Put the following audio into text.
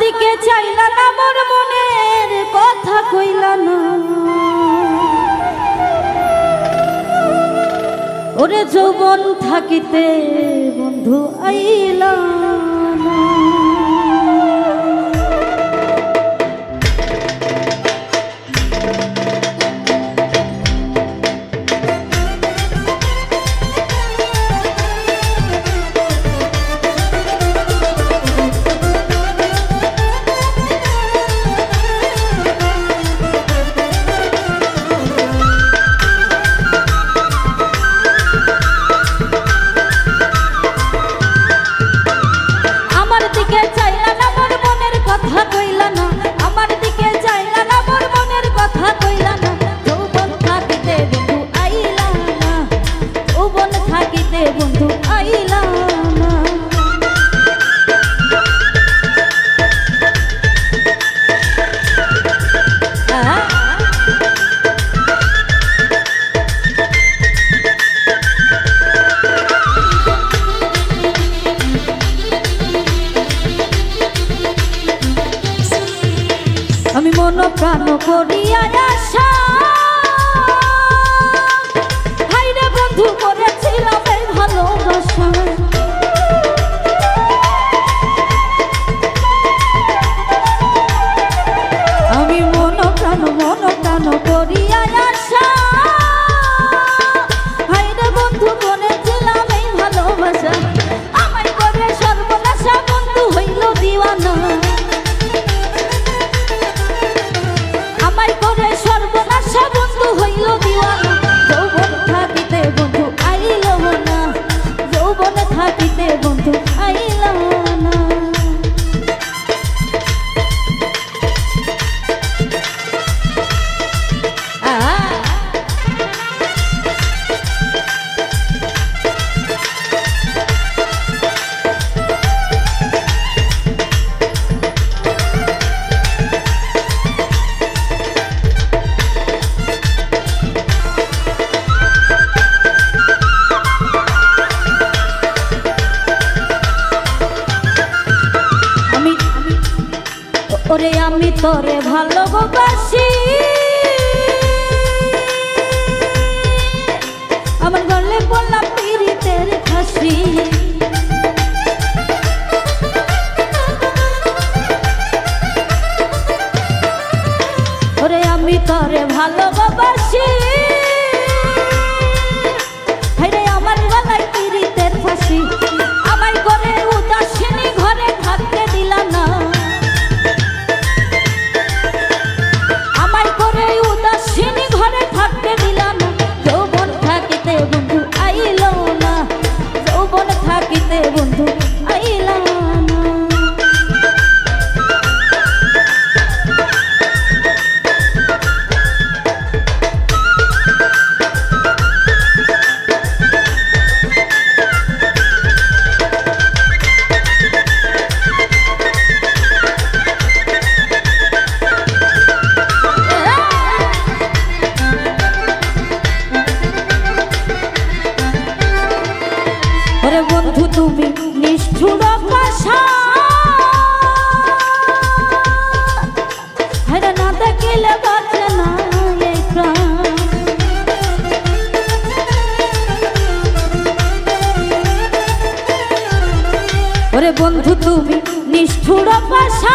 দিকে চাইলা না, মোর মনের কথা কইলা না। ওরে যৌবন থাকিতে বন্ধু আইলা না। আমি মন প্রাণ করিয়া আশা, হাইরে বন্ধু করেছিলাম এই ভালোবাসা। আমি মন প্রাণ করিয়া আশা, হাইরে বন্ধু করেছিলাম এই ভালোবাসা। আমায় করে সর্বনাশা বন্ধু হইল দিওয়ানা। সর্বনাশা বন্ধু হইল দিওয়ানা। যৌবন থাকিতে বন্ধু আইল না, যৌবনে থাকিতে বন্ধু আইল না। ওরে আমি তোরে ভালোবাসি, আমার গলে বললাম পীড়িতের ফাঁসি। ওরে আমি তোরে ভালোবাসি, হায়রে আমার গলায় পীড়িতের ফাঁসি। আমায় করে উদাসিনী ঘরে থাকতে দিলা না। উদাসিনী ঘরে থাকতে দিলাম না। যৌবন থাকিতে বন্ধু আইল না, যৌবন থাকিতে বন্ধু আইল না। ওরে বন্ধু তুমি নিষ্ঠুর ভাষা, হায়রে না দেখিলে বাঁচে না এই প্রাণ। ওরে বন্ধু তুমি নিষ্ঠুর ভাষা,